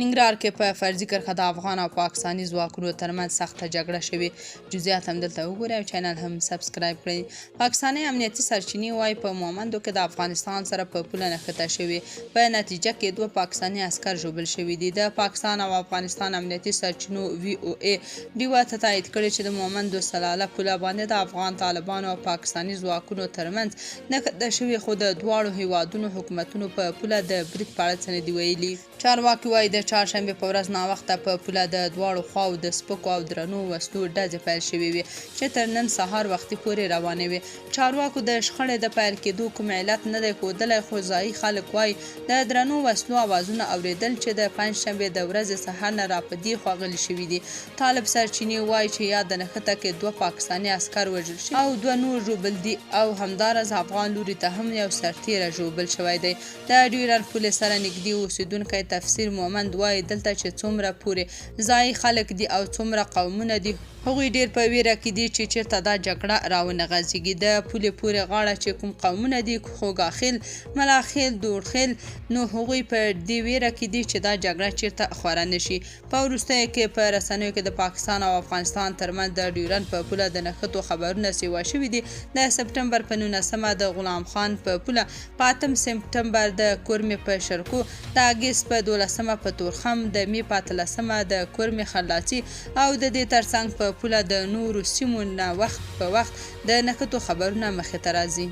ننګرهار کې په فرضي کرښه د افغان او پاکستاني ځواکونو ترمنځ سخته جګړه شوې. جزئیات هم دلته وګورئ او چینل هم سبسکرایب کړئ. پاکستاني امنیتي سرچینې وایي په مومندو کې د افغانستان سره په پوله نښته شوې. په نتیجه کې 2 پاکستاني عسکر ژوبل شوي دي. د پاکستان او افغانستان امنیتي سرچینو VOA ډیوه ته تایید کړی چې د مومندو سلاله پوله باندې د افغان طالبانو او پاکستاني ځواکونو ترمنځ نښته شوې، خو د دواړو هیوادونو حکومتونو په پوله د برید په اړه څه نه دي ویلي. چارواکي وایي د چهارشنبې په ورځ ناوخته په پوله د دواړو خواو د سپکو او درنو وسلو ډزې پیل شوې وې چې تر نن سهار وختي پورې روانې وې. چارواکو د شخړې د پیل کېدو کوم علت نه دی ښودلی، خو ځایي خلک وایي د درنو وسلو اوازونه اورېدل چې د پنجشنبې د ورځې سهار نه راپدې ښاغلي شوي دي. طالب سرچینې وایي چې یاده نښته کې 2 پاکستاني عسکر وژل شوي او 2 نور ژوبل دي او همداراز افغان لوري ته هم یو سرتیری ژوبل شوی دی. د ډیورنډ پولې سره نږدې اوسېدونکی تفسیر مومند وایي دلته چې څومره پورې ځایي خلک دي او څومره قومونه دي، هغوی ډیر په ویره کې دي چې چیرته دا جګړه راونه غځېږي. د پولې پورې غاړه چې کوم قومونه دي، خوږاخیل، ملاخیل، دوړخیل، نو هغوی په دې ویره کې دي چې دا جګړه چیرته خوره نشي. په وروستیو کې په رسنیو کې د پاکستان او افغانستان ترمنځ د ډیورنډ په پوله د نښتو خبرونه سیوا شوي دي. د سپټمبر په 19مه د غلام خان په پوله، په 8 سپټمبر د کورمې په شرکو، د اګست په 12مه په تورخم، د می په 13مه د کورمې خلاصي او د دې ترڅنګ په پوله د نورو سیمو نه وخت په وخت د نښتو خبرونه مخې ته راځي.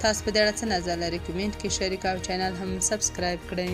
تاسو په دې اړه څه نظر لرئ؟ کمنټ کې شریک او چینل هم سبسکرایب کړئ.